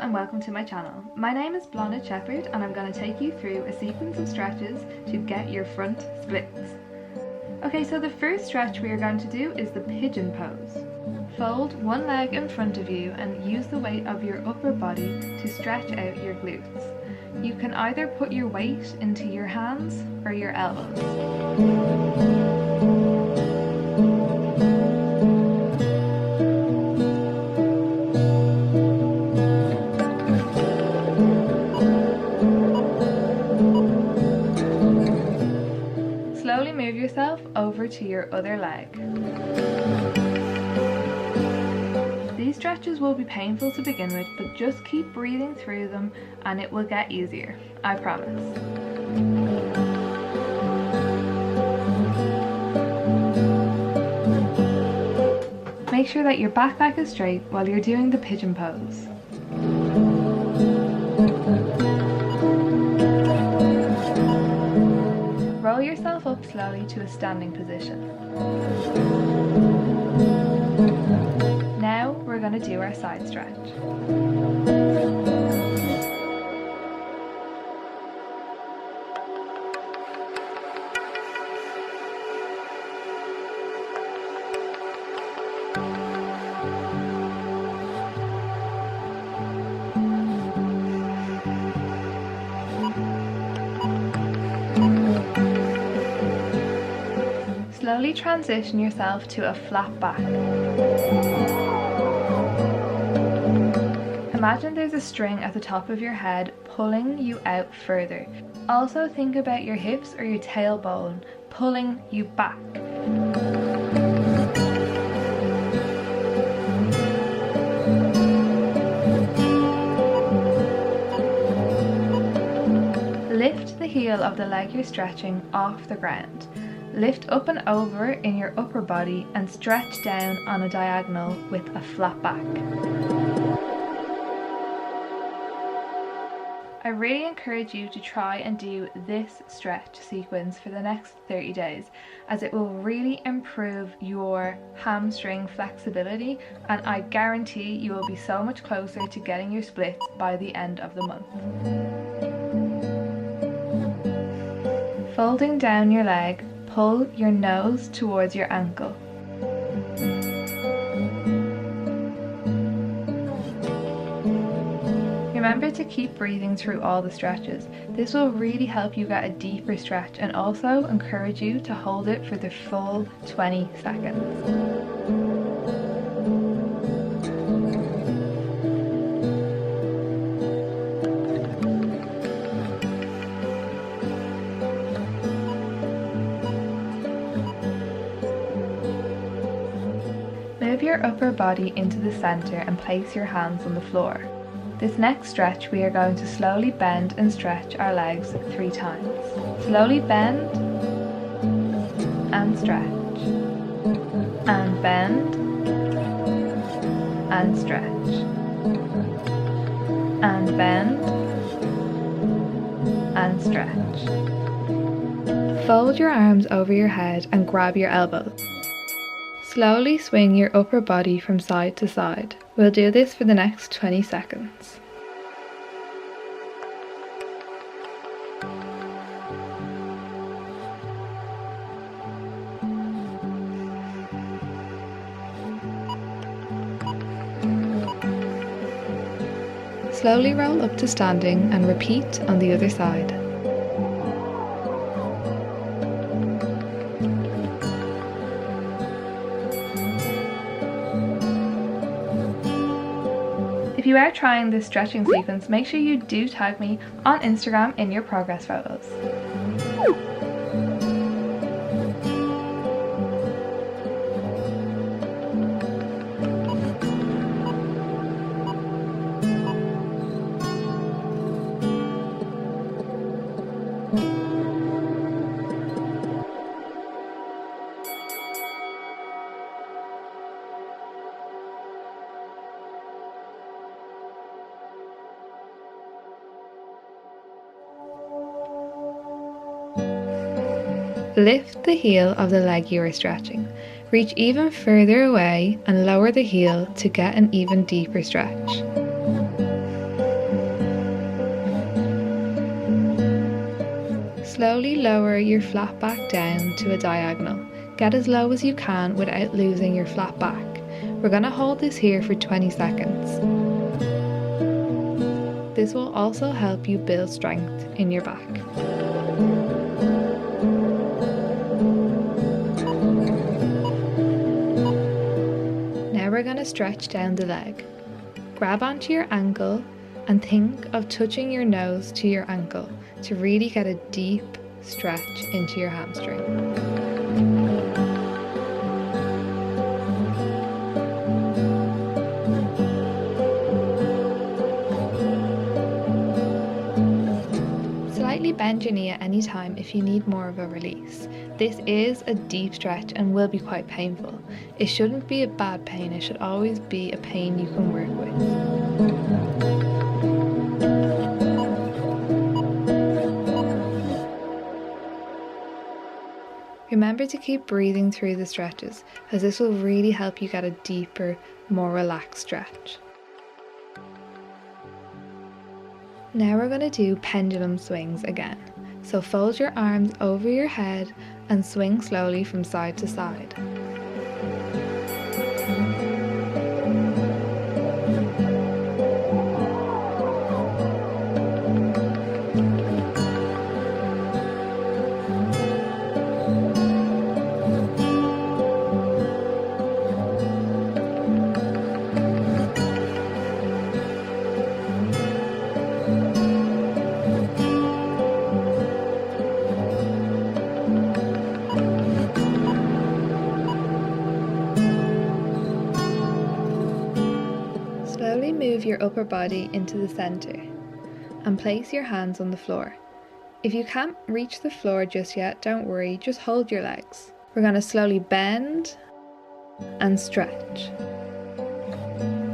and welcome to my channel. My name is Blonde Shepherd and I'm going to take you through a sequence of stretches to get your front splits. Okay, so the first stretch we are going to do is the pigeon pose. Fold one leg in front of you and use the weight of your upper body to stretch out your glutes. You can either put your weight into your hands or your elbows. Slowly move yourself over to your other leg. These stretches will be painful to begin with, but just keep breathing through them and it will get easier, I promise. Make sure that your back leg is straight while you're doing the pigeon pose. Roll yourself up slowly to a standing position. Now we're going to do our side stretch. Slowly transition yourself to a flat back. Imagine there's a string at the top of your head pulling you out further. Also think about your hips or your tailbone pulling you back. Lift the heel of the leg you're stretching off the ground. Lift up and over in your upper body and stretch down on a diagonal with a flat back. I really encourage you to try and do this stretch sequence for the next 30 days as it will really improve your hamstring flexibility, and I guarantee you will be so much closer to getting your splits by the end of the month. Folding down your leg, pull your nose towards your ankle. Remember to keep breathing through all the stretches. This will really help you get a deeper stretch and also encourage you to hold it for the full 20 seconds. Move your upper body into the center and place your hands on the floor. This next stretch we are going to slowly bend and stretch our legs 3 times. Slowly bend and stretch and bend and stretch and bend and stretch. Fold your arms over your head and grab your elbows. Slowly swing your upper body from side to side. We'll do this for the next 20 seconds. Slowly roll up to standing and repeat on the other side. If you are trying this stretching sequence, make sure you do tag me on Instagram in your progress photos. Lift the heel of the leg you are stretching. Reach even further away and lower the heel to get an even deeper stretch. Slowly lower your flat back down to a diagonal. Get as low as you can without losing your flat back. We're going to hold this here for 20 seconds. This will also help you build strength in your back. Now we're going to stretch down the leg. Grab onto your ankle and think of touching your nose to your ankle to really get a deep stretch into your hamstring. Slightly bend your knee at any time if you need more of a release. This is a deep stretch and will be quite painful. It shouldn't be a bad pain, it should always be a pain you can work with. Remember to keep breathing through the stretches, as this will really help you get a deeper, more relaxed stretch. Now we're going to do pendulum swings again. So fold your arms over your head and swing slowly from side to side. Slowly move your upper body into the center and place your hands on the floor. If you can't reach the floor just yet, don't worry, just hold your legs. We're going to slowly bend and stretch.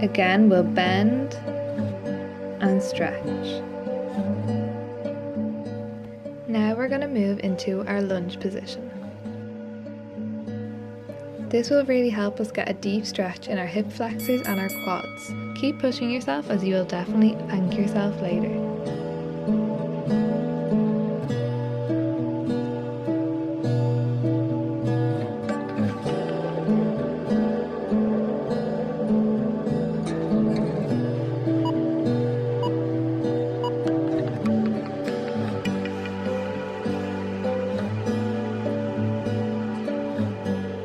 Again, we'll bend and stretch. Now we're going to move into our lunge position. This will really help us get a deep stretch in our hip flexors and our quads. Keep pushing yourself, as you will definitely thank yourself later.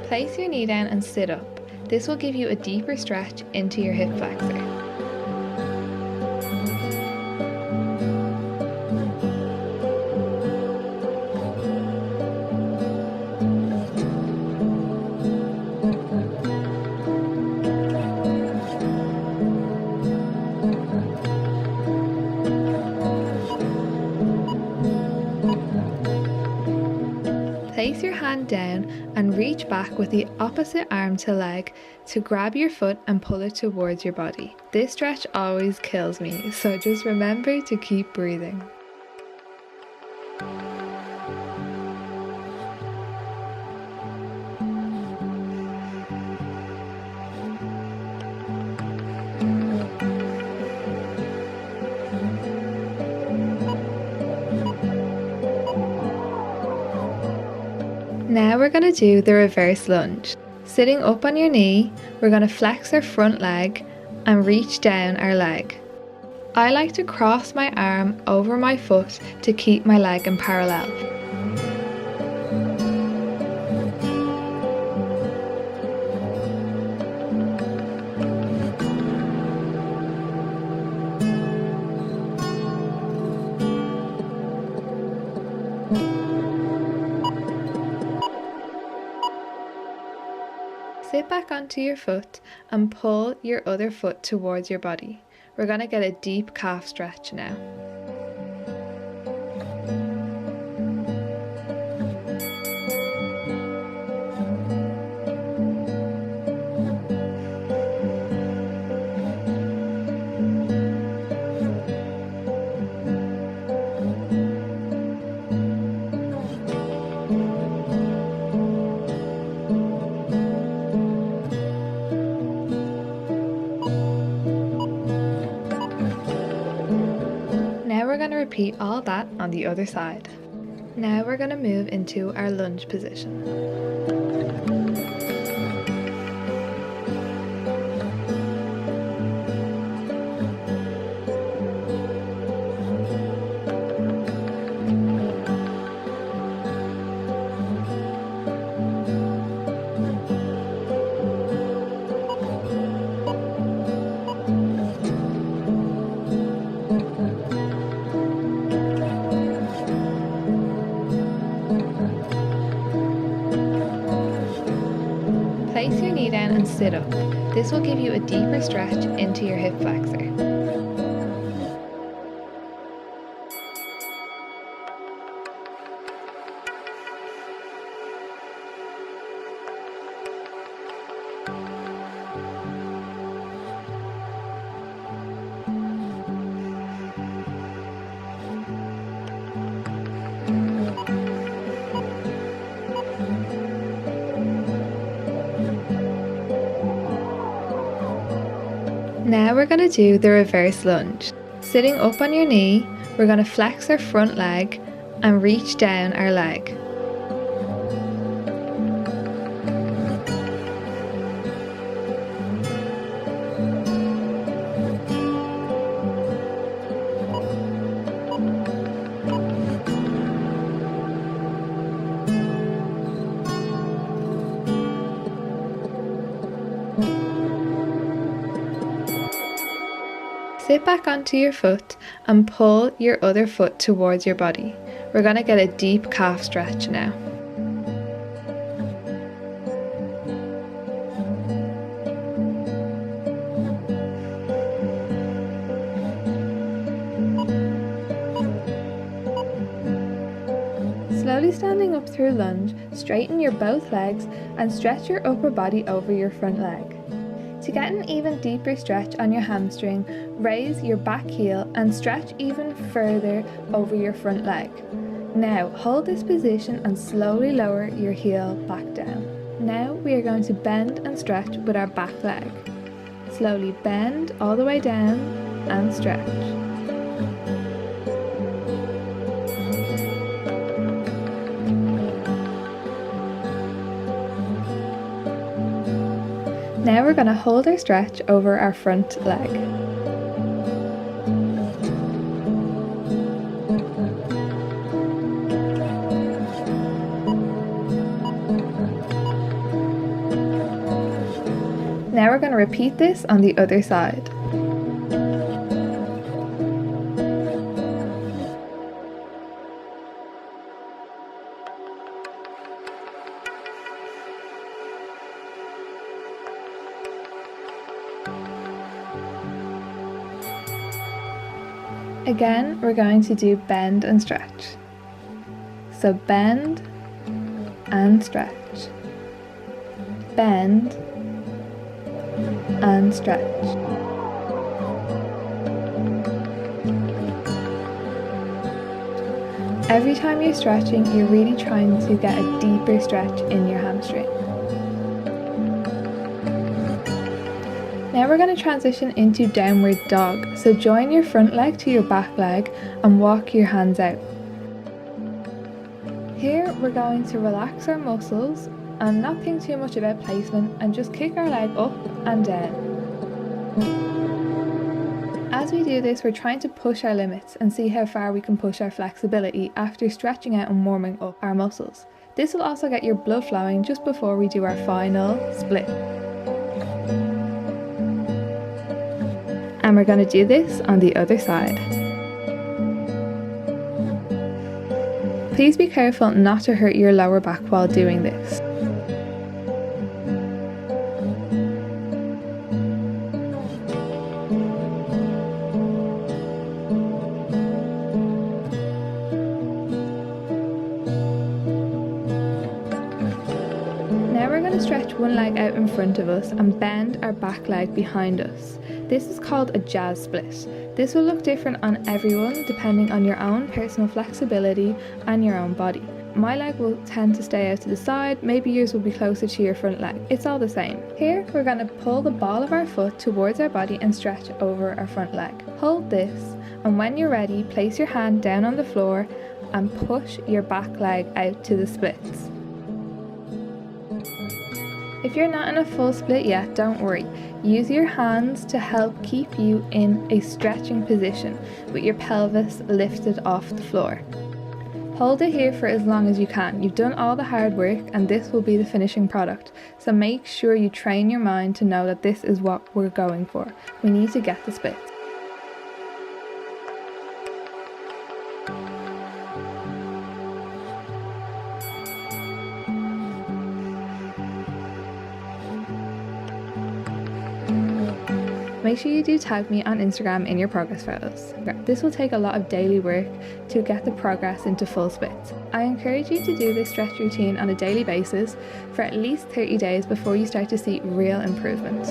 Place your knee down and sit up. This will give you a deeper stretch into your hip flexor. Place your hand down and reach back with the opposite arm to leg to grab your foot and pull it towards your body. This stretch always kills me, so just remember to keep breathing. Now we're going to do the reverse lunge. Sitting up on your knee, we're going to flex our front leg and reach down our leg. I like to cross my arm over my foot to keep my leg in parallel. Sit back onto your foot and pull your other foot towards your body. We're going to get a deep calf stretch now. Now we're going to repeat all that on the other side. Now we're going to move into our lunge position. Place your knee down and sit up. This will give you a deeper stretch into your hip flexor. Now we're going to do the reverse lunge. Sitting up on your knee, we're going to flex our front leg and reach down our leg. Sit back onto your foot and pull your other foot towards your body. We're going to get a deep calf stretch now. Slowly standing up through lunge, straighten your both legs and stretch your upper body over your front leg. To get an even deeper stretch on your hamstring, raise your back heel and stretch even further over your front leg. Now hold this position and slowly lower your heel back down. Now we are going to bend and stretch with our back leg. Slowly bend all the way down and stretch. Now we're going to hold our stretch over our front leg. Now we're going to repeat this on the other side. Again, we're going to do bend and stretch. So bend and stretch. Bend and stretch. Every time you're stretching, you're really trying to get a deeper stretch in your hamstring. Now we're going to transition into downward dog. So join your front leg to your back leg and walk your hands out. Here we're going to relax our muscles and not think too much about placement and just kick our leg up and down. As we do this, we're trying to push our limits and see how far we can push our flexibility after stretching out and warming up our muscles. This will also get your blood flowing just before we do our final split. And we're going to do this on the other side. Please be careful not to hurt your lower back while doing this. Now we're going to stretch one leg out in front of us and bend our back leg behind us. This is called a jazz split. This will look different on everyone depending on your own personal flexibility and your own body. My leg will tend to stay out to the side, maybe yours will be closer to your front leg. It's all the same. Here we're going to pull the ball of our foot towards our body and stretch over our front leg. Hold this, and when you're ready, place your hand down on the floor and push your back leg out to the splits. If you're not in a full split yet, don't worry. Use your hands to help keep you in a stretching position with your pelvis lifted off the floor. Hold it here for as long as you can. You've done all the hard work and this will be the finishing product. So make sure you train your mind to know that this is what we're going for. We need to get the splits. Make sure you do tag me on Instagram in your progress photos. This will take a lot of daily work to get the progress into full splits. I encourage you to do this stretch routine on a daily basis for at least 30 days before you start to see real improvement.